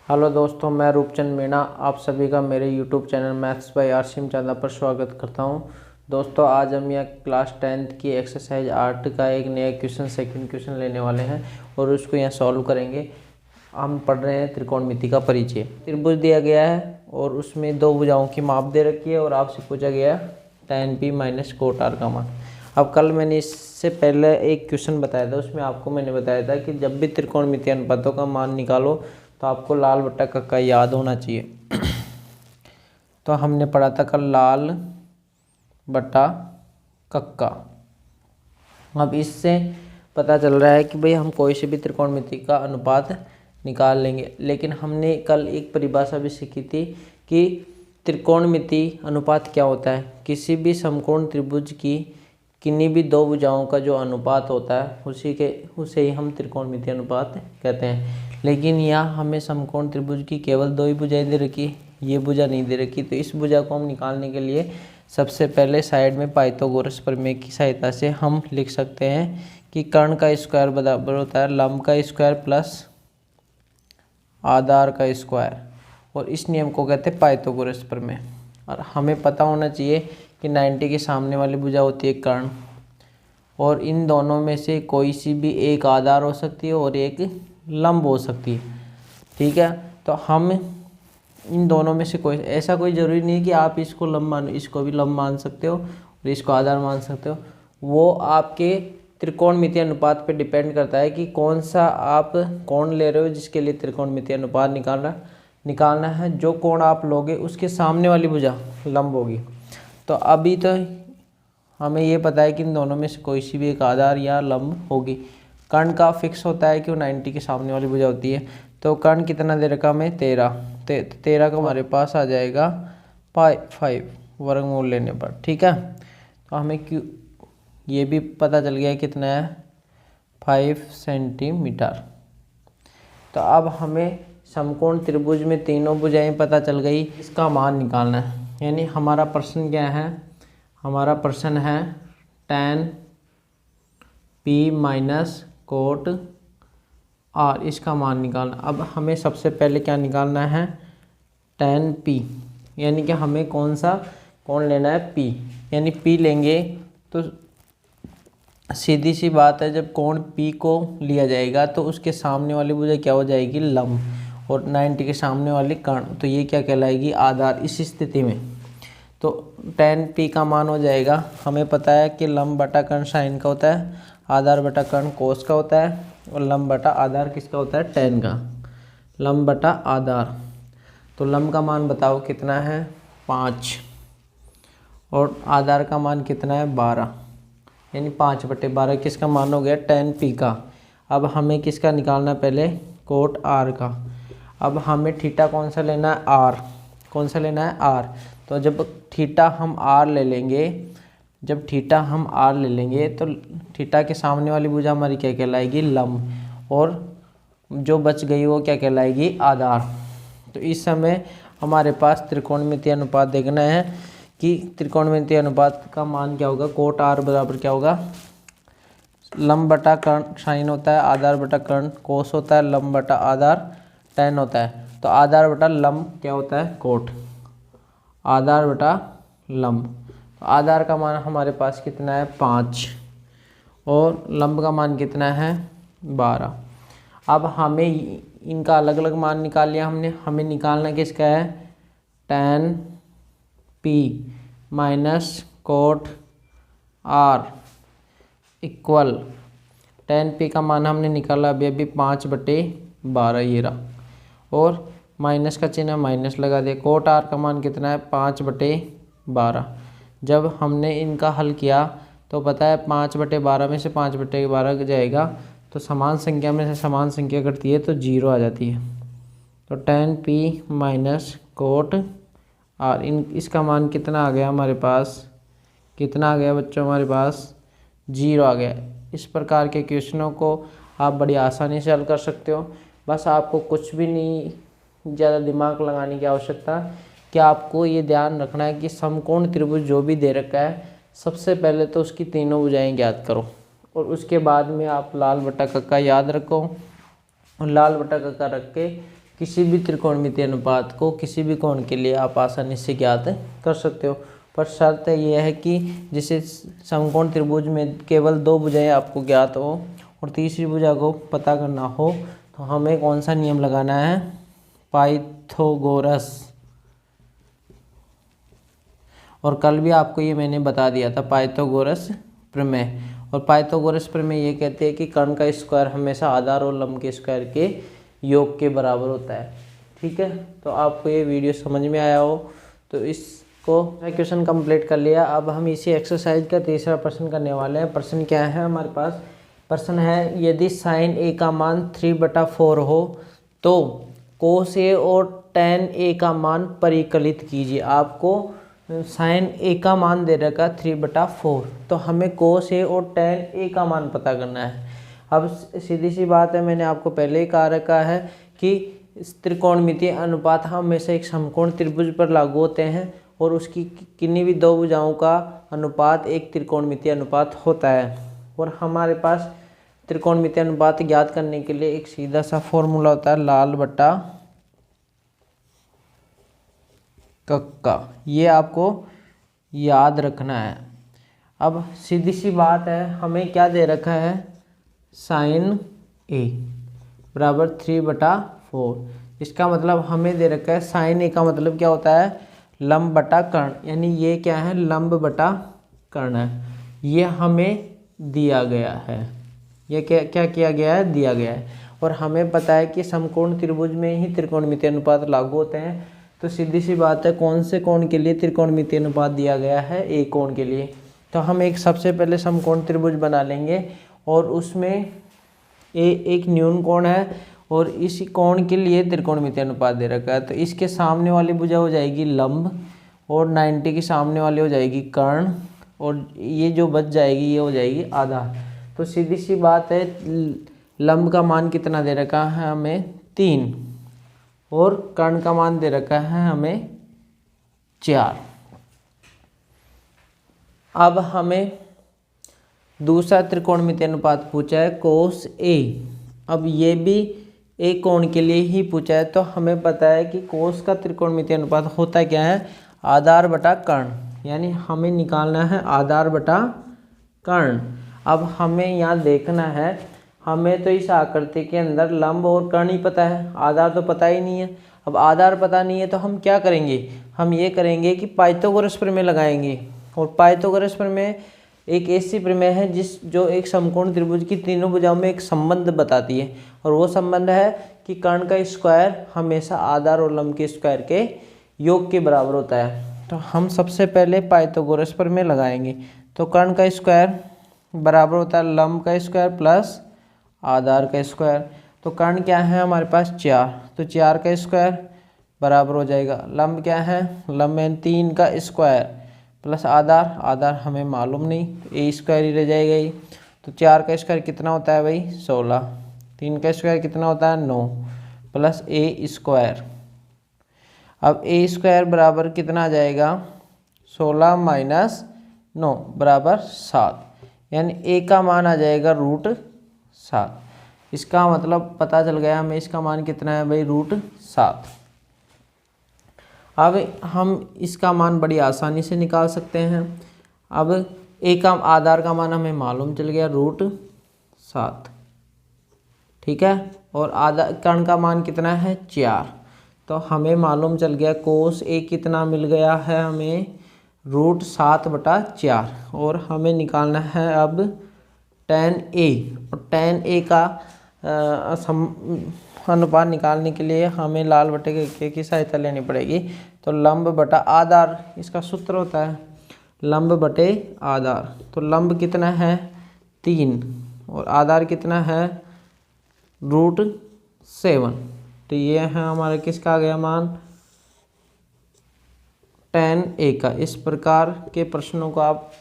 Hello दोस्तों, मैं रूपचंद मीणा आप सभी का मेरे YouTube channel maths by RCM Chanda पर स्वागत करता हूं। दोस्तों, आज हम यह क्लास 10th की एक्सरसाइज 8 का एक नया क्वेश्चन सेकंड क्वेश्चन लेने वाले हैं और उसको यहाँ सॉल्व करेंगे। हम पढ़ रहे हैं त्रिकोणमिति का परिचय। त्रिभुज दिया गया है और उसमें दो भुजाओं की माप दे रखी है और आपसे पूछा गया tan p minus cot r का मान। अब कल मैंने इससे पहले एक क्वेश्चन बताया था, उसमें आपको मैंने बताया था कि जब भी त्रिकोणमितीय अनुपातों का मान निकालो तो आपको लाल बट्टा कक्का याद होना चाहिए। तो हमने पढ़ा था कल लाल बट्टा कक्का। अब इससे पता चल रहा है कि भाई हम कोई से भी त्रिकोणमिति का अनुपात निकाल लेंगे, लेकिन हमने कल एक परिभाषा भी सीखी थी कि त्रिकोणमिति अनुपात क्या होता है। किसी भी समकोण त्रिभुज की किन्हीं भी दो भुजाओं का जो अनुपात होता है उसे ही हम त्रिकोणमिति अनुपात कहते हैं। लेकिन यहाँ हमें समकोण त्रिभुज की केवल दो ही भुजाएं दे रखी, ये भुजा नहीं दे रखी। तो इस भुजा को हम निकालने के लिए सबसे पहले साइड में पाइथागोरस प्रमेय की सहायता से हम लिख सकते हैं कि कर्ण का स्क्वायर बराबर होता है लंब का स्क्वायर प्लस आधार का स्क्वायर, और इस नियम को कहते हैं पाइथागोरस प्रमेय। और हमें पता होना चाहिए कि 90 के सामने वाली भुजा होती है कर्ण, और इन दोनों में से कोई सी भी एक आधार हो सकती है और एक लंब हो सकती है। ठीक है, तो हम इन दोनों में से कोई ऐसा कोई ज़रूरी नहीं है कि आप इसको लंब मान, इसको भी लंब मान सकते हो और इसको आधार मान सकते हो। वो आपके त्रिकोणमितीय अनुपात पे डिपेंड करता है कि कौन सा आप कोण ले रहे हो जिसके लिए त्रिकोणमितीय अनुपात निकालना है। जो कोण आप लोगे उसके सामने वाली भुजा लंब होगी। तो अभी तो हमें ये पता है कि इन दोनों में से कोई सी भी एक आधार या लंब होगी। कर्ण का फिक्स होता है कि वो 90 के सामने वाली भुजा होती है। तो कर्ण कितना दे रखा हमें 13 का हमारे पास आ जाएगा 5 वर्गमूल लेने पर। ठीक है, तो हमें क्यों ये भी पता चल गया कितना है 5 सेंटीमीटर। तो अब हमें समकोण त्रिभुज में तीनों भुजाएं पता चल गई, इसका मान निकालना है। यानी हमारा प्रश्न क्या है, हमारा प्रश्न है tan p minus cot r, इसका मान निकालना। अब हमें सबसे पहले क्या निकालना है tan p, यानी कि हमें कौन सा कोण लेना है p। यानी p लेंगे तो सीधी सी बात है, जब कोण p को लिया जाएगा तो उसके सामने वाली भुजा क्या हो जाएगी लंब, और 90 के सामने वाली कर्ण, तो ये क्या कहलाएगी आधार। इस स्थिति में तो tan p का मान हो जाएगा, हमें पता है कि लंब बटा कर्ण साइन का होता है, आधार बटा कर्ण कोस का होता है, और लंब बटा आधार किसका होता है tan का, लंब बटा आधार। तो लंब का मान बताओ कितना है 5, और आधार का मान कितना है 12, यानी 5/12 किसका मान हो गया tan p का। अब हमें किसका निकालना है पहले कोट r का। अब हमें थीटा कौन सा लेना है r, कौन सा लेना है r। तो जब थीटा हम r ले लेंगे, जब थीटा हम r ले लेंगे तो थीटा के सामने वाली भुजा हमारी क्या कहलाएगी लंब, और जो बच गई वो क्या कहलाएगी आधार। तो इस समय हमारे पास त्रिकोणमितीय अनुपात देखना है कि त्रिकोणमितीय अनुपात का मान क्या होगा। कोट r बराबर क्या होगा, लंब बटा कर्ण साइन होता है, आधार बटा कर्ण कोस होता है, लंब बटा आधार tan होता है। तो आधार बटा लंब क्या होता है कोट, आधार बटा लंब। तो आधार का मान हमारे पास कितना है 5, और लंब का मान कितना है 12। अब हमें इनका अलग अलग मान निकाल लिया हमने, हमें निकालना किसका है tan p minus cot r equal tan p का मान हमने निकाला अभी 5/12 ये रहा, और माइनस का चिन्ह माइनस लगा दिया। कोट r का मान कितना है 5/12। जब हमने इनका हल किया तो पता है 5/12 में से 5/12 जाएगा तो समान संख्या में से समान संख्या करती है तो 0 आ जाती है। तो tan p minus cot r, इसका मान कितना आ गया हमारे पास, कितना आ गया बच्चों हमारे पास 0 आ गया। इस प्रकार के क्वेश्चनों को आप बड़ी आसानी से हल कर सकते हो। बस आपको कुछ भी नहीं ज़्यादा दिमाग लगाने की आवश्यकता, कि आपको ये ध्यान रखना है कि समकोण त्रिभुज जो भी दे रखा है सबसे पहले तो उसकी तीनों भुजाएं ज्ञात करो, और उसके बाद में आप लाल बटा कक्का याद रखो, और लाल बटा कक्का रख के किसी भी त्रिकोणमितीय अनुपात को किसी भी कोण के लिए आप आसानी से ज्ञात कर सकते हो, पर शर्त यह है कि जैसे समकोण त्रिभुज में केवल 2 भुजाएं आपको ज्ञात हो और तीसरी भुजा को पता करना हो, तो हमें कौन सा नियम लगाना है, पाइथागोरस। और कल भी आपको ये मैंने बता दिया था पाइथागोरस प्रमेय। और पाइथागोरस प्रमेय ये कहते हैं कि कर्ण का स्क्वायर हमेशा आधार और लंब के स्क्वायर के योग के बराबर होता है। ठीक है, तो आपको ये वीडियो समझ में आया हो तो इसको क्वेश्चन कंप्लीट कर लिया। अब हम इसी एक्सरसाइज का तीसरा प्रश्न करने वाले हैं। प्रश्न क्या है हमारे पास, प्रश्न है यदि साइन ए का मान 3/4 हो तो कोस ए और tan ए का मान परिकलित कीजिए। आपको साइन ए का मान दे रखा 3/4, तो हमें कोस ए और tan ए का मान पता करना है। अब सीधी सी बात है, मैंने आपको पहले ही कहा रखा है कि त्रिकोणमितीय अनुपात हमेशा एक समकोण त्रिभुज पर लागू होते हैं और उसकी किन्हीं भी 2 भुजाओं का अनुपात एक त्रिकोणमितीय अनुपात होता है। और हमारे पास त्रिकोणमितीय अनुपात ज्ञात करने के लिए एक सीधा सा फॉर्मूला होता है, लाल बटा कक्का। ये आपको याद रखना है। अब सीधी सी बात है, हमें क्या दे रखा है, साइन ए बराबर 3/4। इसका मतलब हमें दे रखा है साइन ए का मतलब क्या होता है, लंब बटा कर्ण, यानी ये क्या है, लंब बटा कर्ण है। ये हमें दिया गया है, ये क्या किया गया है, दिया गया है। और हमें पता है कि समकोण त्रिभुज में ही त्रिकोणमितीय अनुपात लागू होते हैं। तो सीधी सी बात है, कौन से कोण के लिए त्रिकोणमितीय अनुपात दिया गया है, ए कोण के लिए। तो हम एक सबसे पहले समकोण त्रिभुज बना लेंगे और उसमें ए एक न्यून कोण है और इस कोण के लिए त्रिकोणमितीय अनुपात दे रखा है। तो इसके सामने वाली भुजा हो जाएगी लंब और 90 के सामने वाली हो जाएगी कर्ण और ये जो बच जाएगी ये हो जाएगी आधार। तो सीधी सी बात है, लंब का मान कितना दे रखा है हमें, 3, और कर्ण का मान दे रखा है हमें 4। अब हमें दूसरा त्रिकोणमितीय अनुपात पूछा है कोस ए। अब ये भी ए कोण के लिए ही पूछा है, तो हमें पता है कि कोस का त्रिकोणमितीय अनुपात होता क्या है, आधार बटा कर्ण, यानी हमें निकालना है आधार बटा कर्ण। अब हमें यहाँ देखना है, हमें तो इस आकृति के अंदर लंब और कर्ण ही पता है, आधार तो पता ही नहीं है। अब आधार पता नहीं है तो हम क्या करेंगे, हम ये करेंगे कि पाइथागोरस प्रमेय लगाएंगे। और पाइथागोरस प्रमेय एक ऐसी प्रमेय है जो एक समकोण त्रिभुज की तीनों भुजाओं में एक संबंध बताती है, और वो संबंध है कि कर्ण का स्क्वायर हमेशा आधार और लंब के स्क्वायर के योग के बराबर होता है। तो हम सबसे पहले पाइथागोरस प्रमेय लगाएंगे। तो कर्ण का स्क्वायर बराबर होता है लंब का स्क्वायर प्लस आधार का स्क्वायर। तो कर्ण क्या है हमारे पास 4, तो 4 का स्क्वायर बराबर हो जाएगा, लंब क्या है, लंब है 3 का स्क्वायर प्लस आधार, आधार हमें मालूम नहीं, ए स्क्वायर ही रह जाएगा ही। तो 4 का स्क्वायर कितना होता है भाई, 16, 3 का स्क्वायर कितना होता है, 9, प्लस ए स्क्वायर। अब ए स्क्वायर बराबर कितना आ जाएगा, 16 माइनस 9 बराबर 7, यानी ए का मान आ जाएगा √7। इसका मतलब पता चल गया हमें इसका मान कितना है भाई, √7। अब हम इसका मान बड़ी आसानी से निकाल सकते हैं। अब ए का आधार का मान हमें मालूम चल गया √7, ठीक है, और आधार कर्ण का मान कितना है 4, तो हमें मालूम चल गया कोस ए कितना मिल गया है हमें, √7/4। और हमें निकालना है अब tan ए, और tan ए का अनुपात निकालने के लिए हमें लाल बटे के की सहायता लेनी पड़ेगी। तो लंब बटा आधार इसका सूत्र होता है, लंब बटे आधार। तो लंब कितना है 3 और आधार कितना है √7। तो ये है हमारा किसका आ गया मान, tan ए का। इस प्रकार के प्रश्नों को आप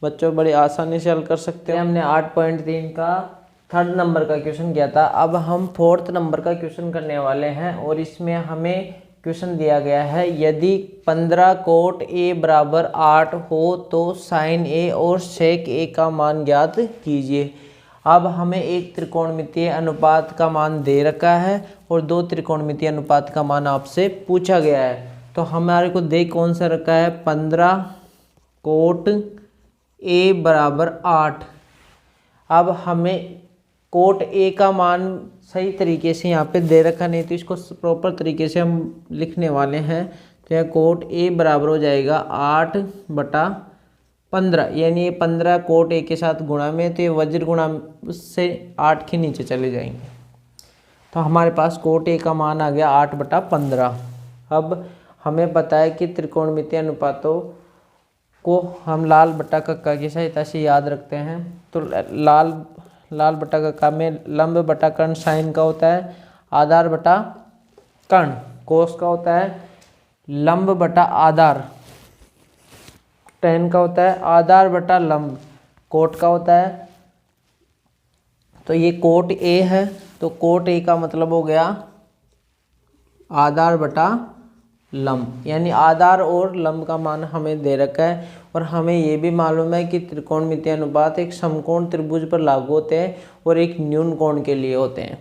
बच्चों बड़ी आसानी से हल कर सकते हैं। हमने 8.3 का 3rd नंबर का क्वेश्चन किया था। अब हम 4th नंबर का क्वेश्चन करने वाले हैं और इसमें हमें क्वेश्चन दिया गया है, यदि 15 कोट ए बराबर 8 हो तो साइन ए और सेक ए का मान ज्ञात कीजिए। अब हमें एक त्रिकोणमितीय अनुपात का मान दे रखा है और दो त्रिकोणमितीय अनुपात का मान आपसे पूछा गया है। तो हमारे को दे कौन सा रखा है, 15 कोट ए बराबर 8। अब हमें कोट ए का मान सही तरीके से यहाँ पे दे रखा नहीं, तो इसको प्रॉपर तरीके से हम लिखने वाले हैं। तो यह कोट ए बराबर हो जाएगा 8/15, यानी ये 15 कोट ए के साथ गुणा में, तो ये वज्र गुणा उससे 8 के नीचे चले जाएंगे। तो हमारे पास कोट ए का मान आ गया 8/15। अब हमें पता है कि त्रिकोणमितीय अनुपातों को हम लाल बटा कक्का की सहायता से याद रखते हैं। तो लाल बटा कक्का में लंब बटा कर्ण साइन का होता है, आधार बटा कर्ण कोस का होता है, लंब बटा आधार टैन का होता है, आधार बटा लंब कोट का होता है। तो ये कोट ए है, तो कोट ए का मतलब हो गया आधार बटा लंब, यानी आधार और लंब का मान हमें दे रखा है। और हमें ये भी मालूम है कि त्रिकोणमितीय अनुपात एक समकोण त्रिभुज पर लागू होते हैं और एक न्यून कोण के लिए होते हैं।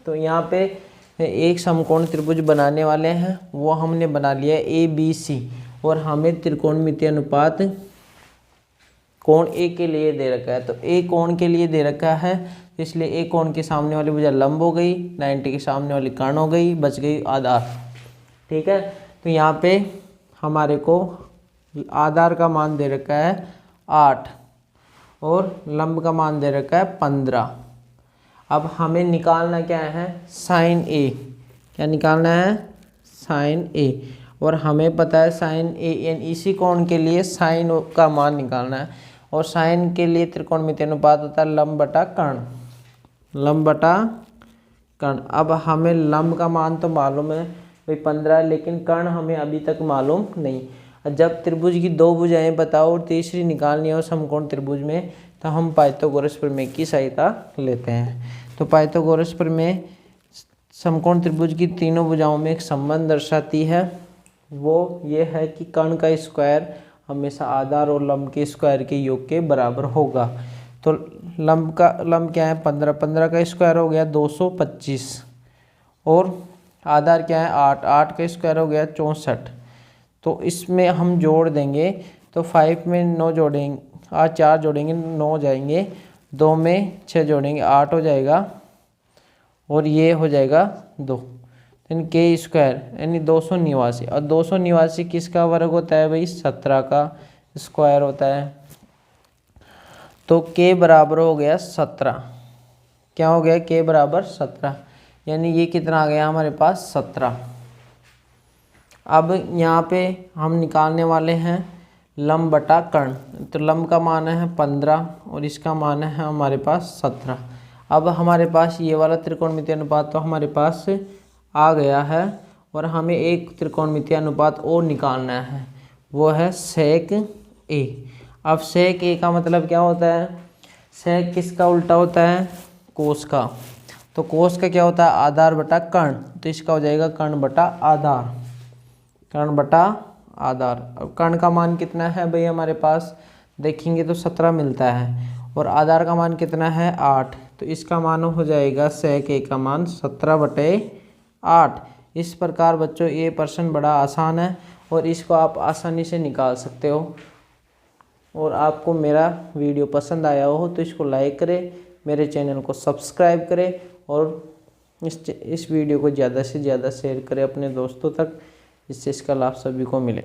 तो यहाँ पे एक समकोण त्रिभुज बनाने वाले हैं, वो हमने बना लिया है ABC, और हमें त्रिकोणमितीय अनुपात कोण ए के लिए दे रखा है। तो ए कोण के लिए दे रखा है, इसलिए ए कोण के सामने वाली भुजा लंब हो गई, 90 के सामने वाली कर्ण हो गई, बच गई आधार। ठीक है, तो यहाँ पे हमारे को आधार का मान दे रखा है 8 और लंब का मान दे रखा है 15। अब हमें निकालना क्या है, साइन ए। क्या निकालना है, साइन ए। और हमें पता है साइन ए, यानी इसी कोण के लिए साइन का मान निकालना है। और साइन के लिए त्रिकोणमितीय अनुपात होता है लंब बटा कर्ण, लंब बटा कर्ण। अब हमें लंब का मान तो मालूम है भाई 15, लेकिन कर्ण हमें अभी तक मालूम नहीं। जब त्रिभुज की दो भुजाएं बताओ और तीसरी निकालनी हो समकोण त्रिभुज में, तो हम पाइथागोरस प्रमेय की सहायता लेते हैं। तो पाइथागोरस प्रमेय समकोण त्रिभुज की तीनों भुजाओं में एक संबंध दर्शाती है। वो ये है कि कर्ण का स्क्वायर हमेशा आधार और लंब के स्क्वायर के योग के बराबर होगा। तो लंब क्या है 15, 15 का स्क्वायर हो गया 225, और आधार क्या है 8, 8 का स्क्वायर हो गया 64। तो इसमें हम जोड़ देंगे, तो 5 में 9 जोड़ेंगे, 4 जोड़ेंगे 9 हो जाएंगे, 2 में 6 जोड़ेंगे 8 हो जाएगा, और ये हो जाएगा 2, यानी के स्क्वायर यानी 289। और 289 किसका वर्ग होता है भाई, 17 का स्क्वायर होता है। तो के बराबर हो गया 17। क्या हो गया, के बराबर 17, यानी ये कितना आ गया हमारे पास 17। अब यहाँ पे हम निकालने वाले हैं लंब बटा कर्ण। तो लंब का मान है 15 और इसका मान है हमारे पास 17। अब हमारे पास ये वाला त्रिकोणमितीय अनुपात तो हमारे पास आ गया है, और हमें एक त्रिकोणमितीय अनुपात और निकालना है, वो है सेक ए। अब सेक ए का मतलब क्या होता है, सेक किसका उल्टा होता है, कोस का। तो कोस का क्या होता है, आधार बटा कर्ण, तो इसका हो जाएगा कर्ण बटा आधार, कर्ण बटा आधार। अब कर्ण का मान कितना है भाई हमारे पास, देखेंगे तो 17 मिलता है, और आधार का मान कितना है 8, तो इसका मान हो जाएगा सेक ए का मान 17/8। इस प्रकार बच्चों ये प्रश्न बड़ा आसान है और इसको आप आसानी से निकाल सकते हो। और आपको मेरा वीडियो पसंद आया हो तो इसको लाइक करें, मेरे चैनल को सब्सक्राइब करें, और इस वीडियो को ज़्यादा से ज़्यादा शेयर करें अपने दोस्तों तक, जिससे इसका लाभ सभी को मिले।